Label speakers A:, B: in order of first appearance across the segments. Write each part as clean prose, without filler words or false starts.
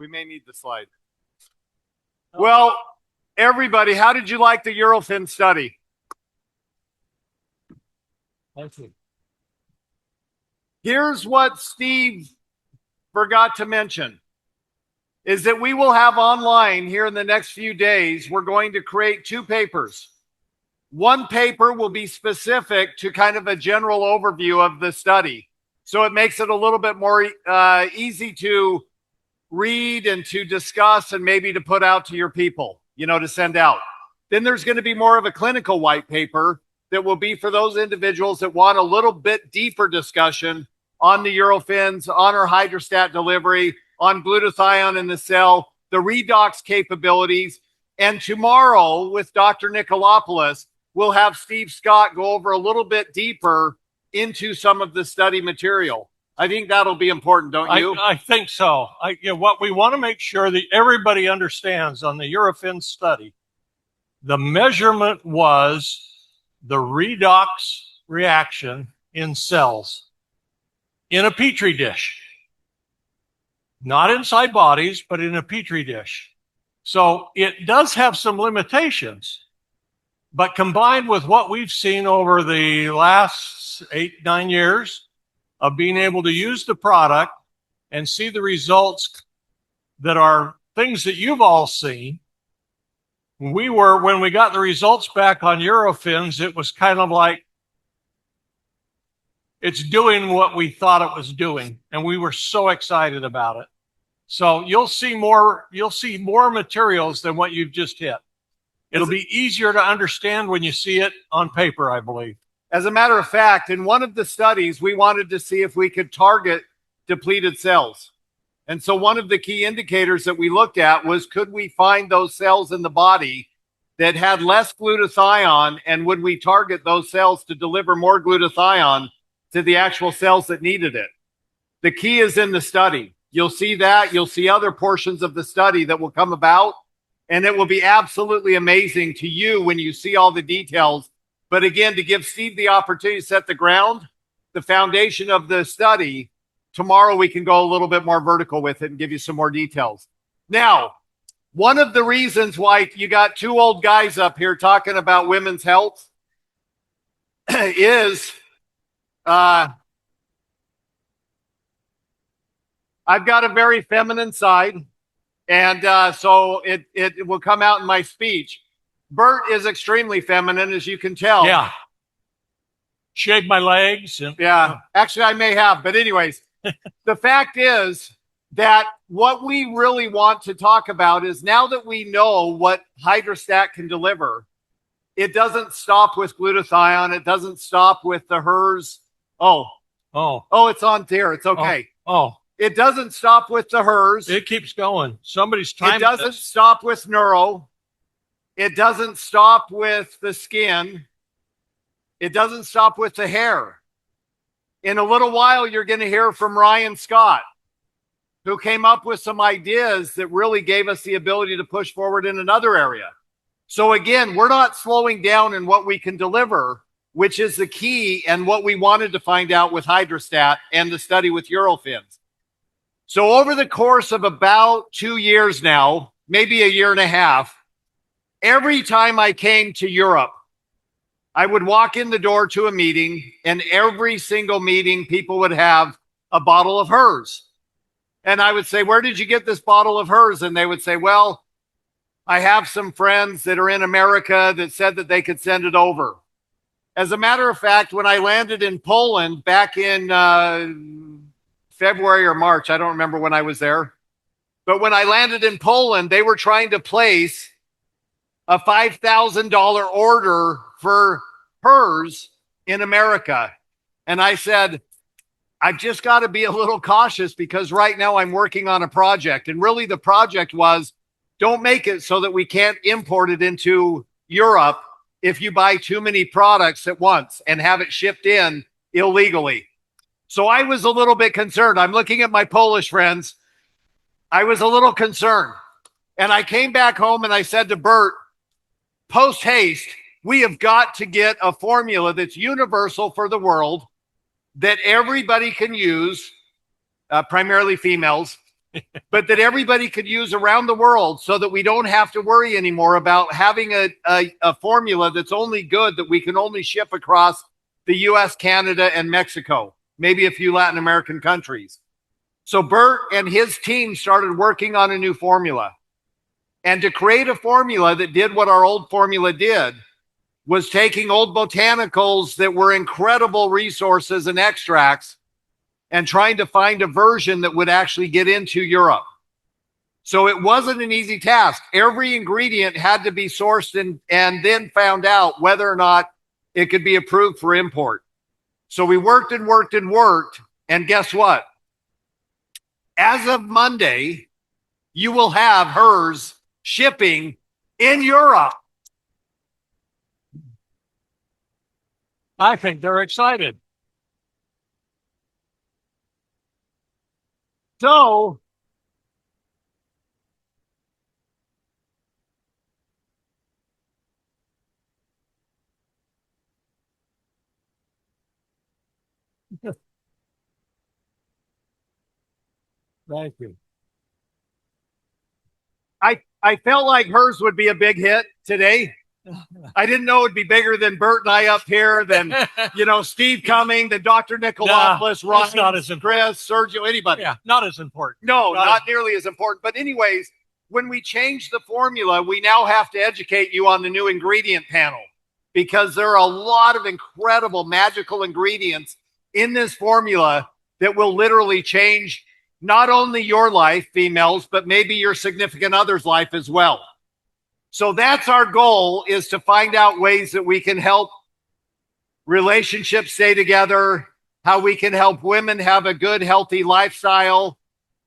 A: We may need the slide. Well, everybody, how did you like the Eurofin study?
B: Thank you.
A: Here's what Steve forgot to mention, is that we will have online here in the next few days, we're going to create 2 papers. One paper will be specific to kind of a general overview of the study. So it makes it a little bit more easy to read and to discuss and maybe to put out to your people, to send out. Then there's going to be more of a clinical white paper that will be for those individuals that want a little bit deeper discussion on the Eurofins, on our hydrostat delivery, on glutathione in the cell, the redox capabilities. And tomorrow with Dr. Nicolopoulos, we'll have Steve Scott go over a little bit deeper into some of the study material. I think that'll be important, don't you?
B: I think so. What we want to make sure that everybody understands on the Eurofin study, the measurement was the redox reaction in cells in a petri dish, not inside bodies, but in a petri dish. So it does have some limitations, but combined with what we've seen over the last 8-9 years of being able to use the product and see the results that are things that you've all seen. When we got the results back on Eurofins, it was kind of like it's doing what we thought it was doing, and we were so excited about it. So you'll see more materials than what you've just hit. It'll be easier to understand when you see it on paper, I believe.
A: As a matter of fact, in one of the studies, we wanted to see if we could target depleted cells. And so one of the key indicators that we looked at was, could we find those cells in the body that had less glutathione, and would we target those cells to deliver more glutathione to the actual cells that needed it? The key is in the study. You'll see that. You'll see other portions of the study that will come about, and it will be absolutely amazing to you when you see all the details. But again, to give Steve the opportunity to set the ground, the foundation of the study, tomorrow we can go a little bit more vertical with it and give you some more details. Now, one of the reasons why you got 2 old guys up here talking about women's health is I've got a very feminine side, and so it will come out in my speech. Bert is extremely feminine, as you can tell.
B: Yeah. Shaved my legs.
A: Yeah. Actually, I may have. But anyways, the fact is that what we really want to talk about is, now that we know what hydrostat can deliver, it doesn't stop with glutathione. It doesn't stop with the HERS. Oh, it's on there. It's okay. It doesn't stop with the HERS.
B: It keeps going. Somebody's time.
A: It doesn't stop with neuro. It doesn't stop with the skin. It doesn't stop with the hair. In a little while, you're going to hear from Ryan Scott, who came up with some ideas that really gave us the ability to push forward in another area. So again, we're not slowing down in what we can deliver, which is the key and what we wanted to find out with hydrostat and the study with Eurofins. So over the course of about 2 years now, maybe a year and a half, every time I came to Europe, I would walk in the door to a meeting, and every single meeting, people would have a bottle of HERS. And I would say, where did you get this bottle of HERS? And they would say, well, I have some friends that are in America that said that they could send it over. As a matter of fact, when I landed in Poland back in February or March, I don't remember when I was there, but when I landed in Poland, they were trying to place a $5,000 order for HERS in America. And I said, I've just got to be a little cautious, because right now I'm working on a project. And really the project was, don't make it so that we can't import it into Europe if you buy too many products at once and have it shipped in illegally. So I was a little bit concerned. I'm looking at my Polish friends. I was a little concerned. And I came back home and I said to Bert, post haste, we have got to get a formula that's universal for the world, that everybody can use, primarily females, but that everybody could use around the world so that we don't have to worry anymore about having a formula that's only good that we can only ship across the US, Canada, and Mexico, maybe a few Latin American countries. So Bert and his team started working on a new formula. And to create a formula that did what our old formula did was taking old botanicals that were incredible resources and extracts and trying to find a version that would actually get into Europe. So it wasn't an easy task. Every ingredient had to be sourced and then found out whether or not it could be approved for import. So we worked and worked and worked. And guess what? As of Monday, you will have hers shipping in Europe.
B: I think they're excited.
A: So
B: Thank you.
A: I felt like hers would be a big hit today. I didn't know it'd be bigger than Bert and I up here, than Steve Cumming, than Dr. Nicolopoulos,
B: that's not
A: Ryan,
B: as important.
A: Chris, Sergio, anybody.
B: Yeah, not as important.
A: No, not nearly as important. But anyways, when we change the formula, we now have to educate you on the new ingredient panel, because there are a lot of incredible magical ingredients in this formula that will literally change not only your life, females, but maybe your significant other's life as well. So that's our goal, is to find out ways that we can help relationships stay together, how we can help women have a good, healthy lifestyle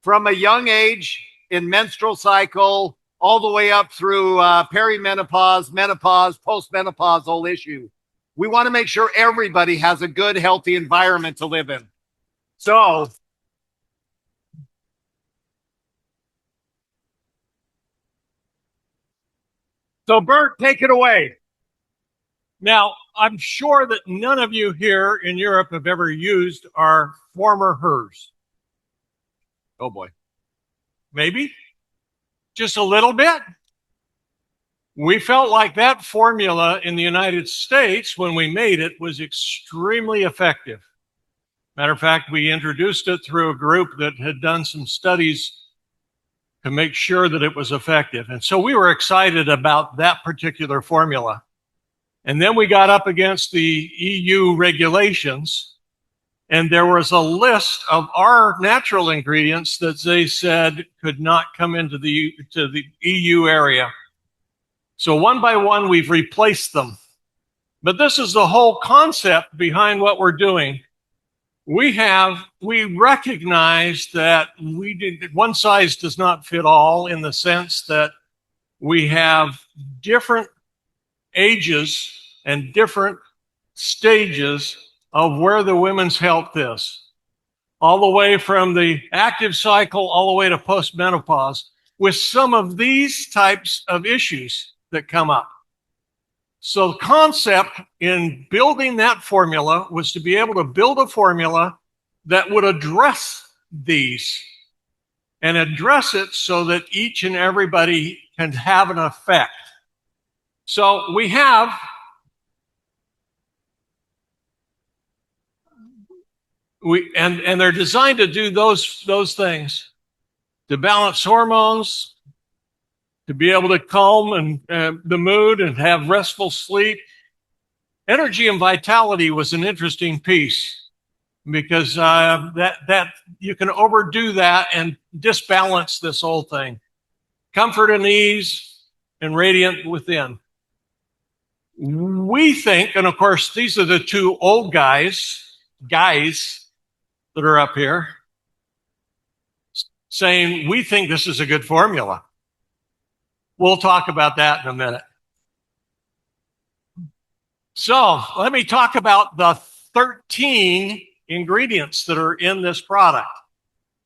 A: from a young age in menstrual cycle, all the way up through perimenopause, menopause, postmenopausal issue. We want to make sure everybody has a good, healthy environment to live in. So Bert, take it away.
B: Now, I'm sure that none of you here in Europe have ever used our former hers.
A: Oh boy.
B: Maybe just a little bit. We felt like that formula in the United States, when we made it, was extremely effective. Matter of fact, we introduced it through a group that had done some studies to make sure that it was effective. And so we were excited about that particular formula. And then we got up against the EU regulations, and there was a list of our natural ingredients that they said could not come into the EU area. So one by one, we've replaced them. But this is the whole concept behind what we're doing. We recognize that one size does not fit all, in the sense that we have different ages and different stages of where the women's health is, all the way from the active cycle all the way to postmenopause, with some of these types of issues that come up. So the concept in building that formula was to be able to build a formula that would address these, and address it so that each and everybody can have an effect. So we have and they're designed to do those things, to balance hormones, to be able to calm the mood and have restful sleep. Energy and vitality was an interesting piece, because that you can overdo that and disbalance this whole thing. Comfort and ease and radiant within. We think, and of course, these are the two old guys that are up here, saying we think this is a good formula. We'll talk about that in a minute. So let me talk about the 13 ingredients that are in this product.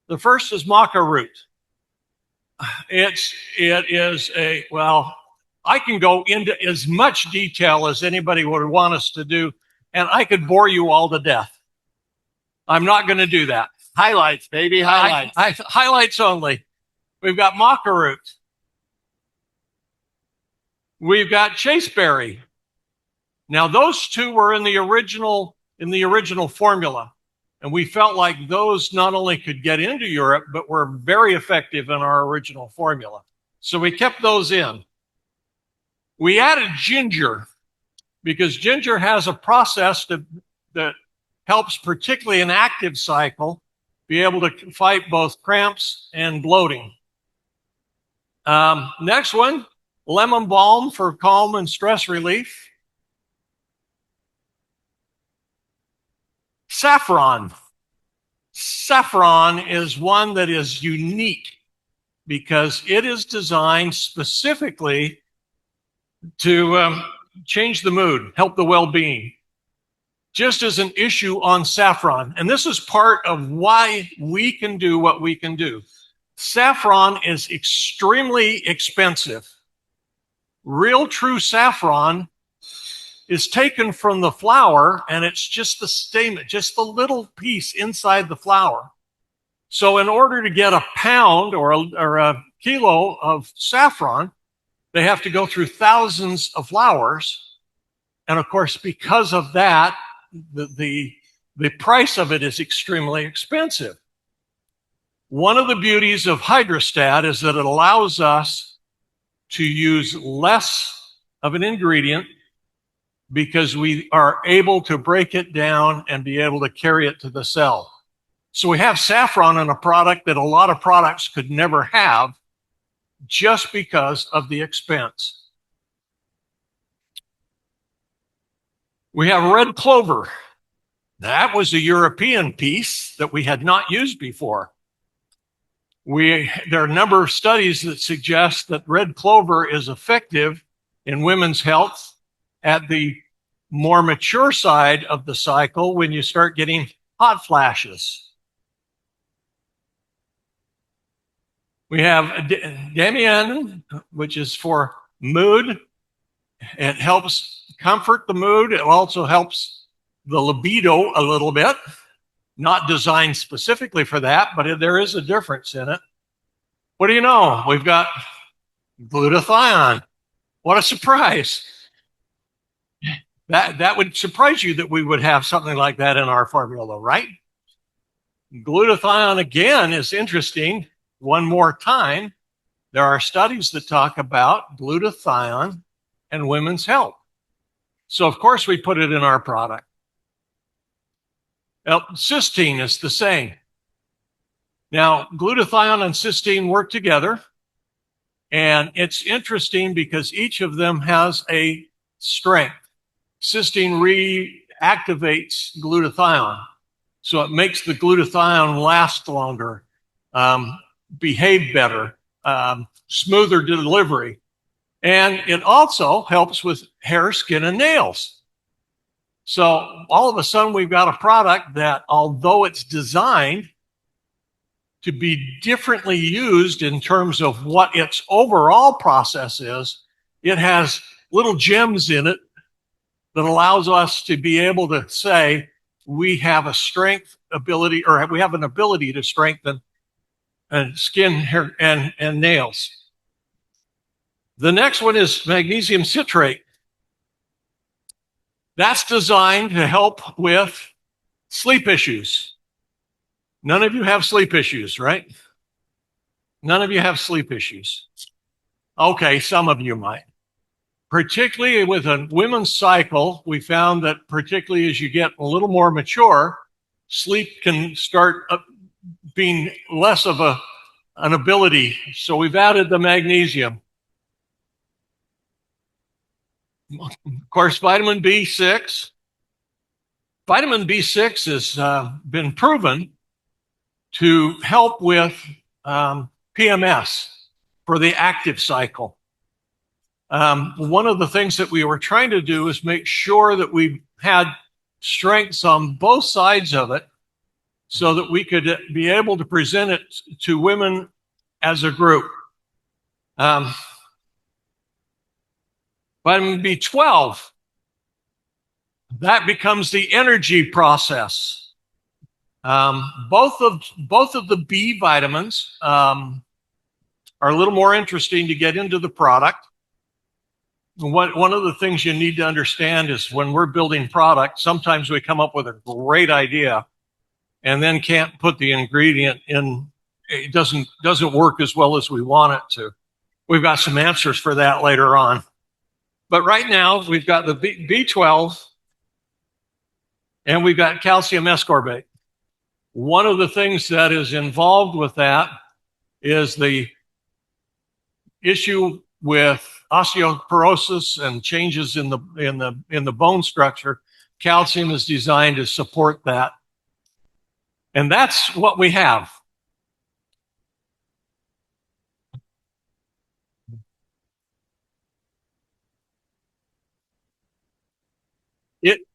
B: The first is maca root. It is I can go into as much detail as anybody would want us to do, and I could bore you all to death. I'm not going to do that.
A: Highlights, baby, highlights.
B: Highlights only. We've got maca root. We've got chaseberry. Now, those two were in the original formula, and we felt like those not only could get into Europe, but were very effective in our original formula. So we kept those in. We added ginger because ginger has a process that helps, particularly an active cycle, be able to fight both cramps and bloating. Next one, lemon balm for calm and stress relief. Saffron. Saffron is one that is unique because it is designed specifically to change the mood, help the well-being. Just as an issue on saffron, and this is part of why we can do what we can do. Saffron is extremely expensive. Real true saffron is taken from the flower, and it's just the stamen, just the little piece inside the flower. So in order to get a pound or a kilo of saffron, they have to go through thousands of flowers. And of course, because of that, the price of it is extremely expensive. One of the beauties of hydrostat is that it allows us to use less of an ingredient because we are able to break it down and be able to carry it to the cell. So we have saffron in a product that a lot of products could never have just because of the expense. We have red clover. That was a European piece that we had not used before. There are a number of studies that suggest that red clover is effective in women's health at the more mature side of the cycle when you start getting hot flashes. We have damian, which is for mood. It helps comfort the mood. It also helps the libido a little bit. Not designed specifically for that, but there is a difference in it. What do you know? We've got glutathione. What a surprise. That would surprise you that we would have something like that in our formula, right? Glutathione, again, is interesting. One more time, there are studies that talk about glutathione and women's health. So, of course, we put it in our product. Now, cysteine is the same. Now, glutathione and cysteine work together, and it's interesting because each of them has a strength. Cysteine reactivates glutathione, so it makes the glutathione last longer, behave better, smoother delivery, and it also helps with hair, skin, and nails. So all of a sudden, we've got a product that, although it's designed to be differently used in terms of what its overall process is, it has little gems in it that allows us to be able to say we have a strength ability, or we have an ability to strengthen skin, hair, and nails. The next one is magnesium citrate. That's designed to help with sleep issues. None of you have sleep issues, right? None of you have sleep issues. Okay, some of you might. Particularly with a women's cycle, we found that particularly as you get a little more mature, sleep can start being less of an ability. So we've added the magnesium. Of course, vitamin B6. Vitamin B6 has been proven to help with PMS for the active cycle. One of the things that we were trying to do is make sure that we had strengths on both sides of it so that we could be able to present it to women as a group. Vitamin B12, that becomes the energy process. Both of the B vitamins are a little more interesting to get into the product. One of the things you need to understand is when we're building product, sometimes we come up with a great idea and then can't put the ingredient in. It doesn't work as well as we want it to. We've got some answers for that later on. But right now, we've got the B12 and we've got calcium ascorbate. One of the things that is involved with that is the issue with osteoporosis and changes in the bone structure. Calcium is designed to support that. And that's what we have.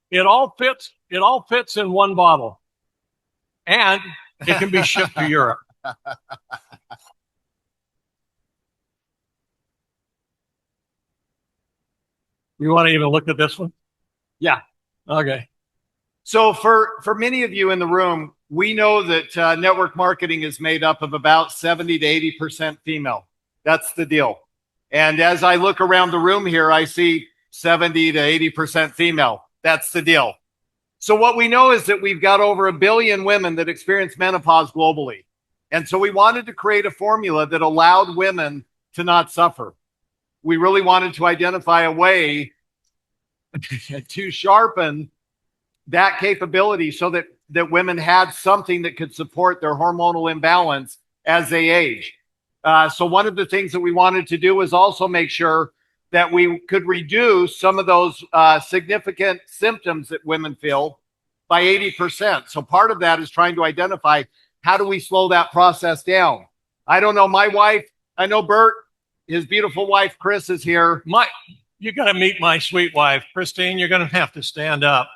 B: It all fits in one bottle. And it can be shipped to Europe. You want to even look at this one?
A: Yeah.
B: Okay.
A: So for many of you in the room, we know that network marketing is made up of about 70 to 80% female. That's the deal. And as I look around the room here, I see 70 to 80% female. That's the deal. So what we know is that we've got over 1 billion women that experience menopause globally. And so we wanted to create a formula that allowed women to not suffer. We really wanted to identify a way to sharpen that capability so that women had something that could support their hormonal imbalance as they age. So one of the things that we wanted to do was also make sure that we could reduce some of those significant symptoms that women feel by 80%. So part of that is trying to identify how do we slow that process down. I don't know, my wife, I know Bert, his beautiful wife, Chris, is here.
B: You got to meet my sweet wife. Christine, you're going to have to stand up.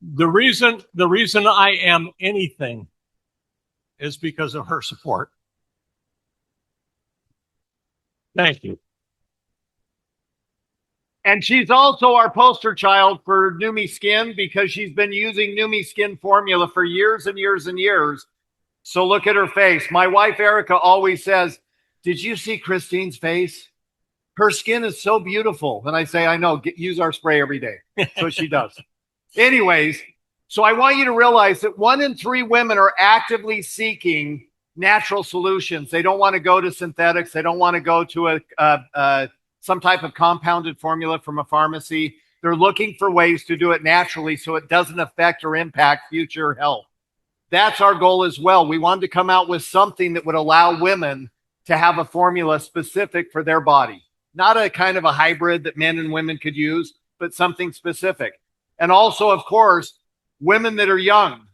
B: The reason I am anything is because of her support. Thank you.
A: And she's also our poster child for Numi Skin because she's been using Numi Skin formula for years and years and years. So look at her face. My wife, Erica, always says, did you see Christine's face? Her skin is so beautiful. And I say, I know, use our spray every day. So she does. Anyways, so I want you to realize that 1 in 3 women are actively seeking natural solutions. They don't want to go to synthetics. They don't want to go to some type of compounded formula from a pharmacy. They're looking for ways to do it naturally so it doesn't affect or impact future health. That's our goal as well. We wanted to come out with something that would allow women to have a formula specific for their body. Not a kind of a hybrid that men and women could use, but something specific. And also, of course, women that are young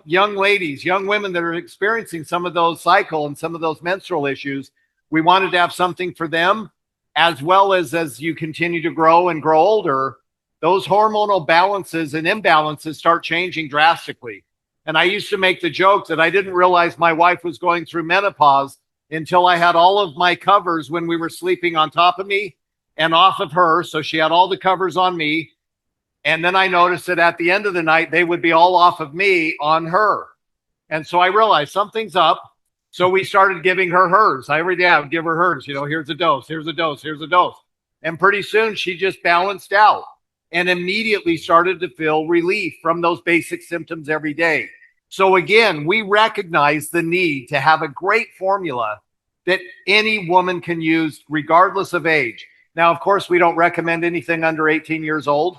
A: ladies, young women that are experiencing some of those cycle and some of those menstrual issues. We wanted to have something for them, as well as you continue to grow and grow older, those hormonal balances and imbalances start changing drastically. And I used to make the joke that I didn't realize my wife was going through menopause until I had all of my covers when we were sleeping on top of me and off of her. So she had all the covers on me. And then I noticed that at the end of the night, they would be all off of me on her. And so I realized something's up. So we started giving her hers. Every day I would give her hers. You know, here's a dose, here's a dose, here's a dose. And pretty soon she just balanced out and immediately started to feel relief from those basic symptoms every day. So again, we recognize the need to have a great formula that any woman can use regardless of age. Now, of course, we don't recommend anything under 18 years old.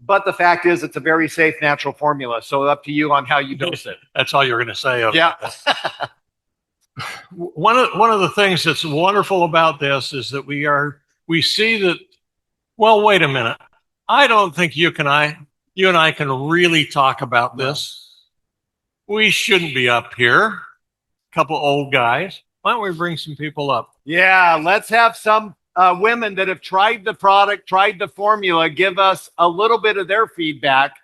A: But the fact is, it's a very safe, natural formula. So up to you on how you dose it.
B: That's all you're going to say.
A: Yeah.
B: One of the things that's wonderful about this is that we see that, well, wait a minute. I don't think you and I can really talk about this. We shouldn't be up here. A couple old guys. Why don't we bring some people up?
A: Yeah, let's have some women that have tried the product, tried the formula, give us a little bit of their feedback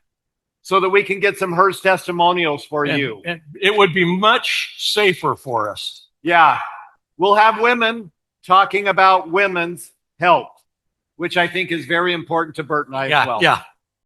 A: so that we can get some hers testimonials for you.
B: And it would be much safer for us.
A: Yeah. We'll have women talking about women's health, which I think is very important to Bert and I as
B: Yeah,
A: well.
B: yeah.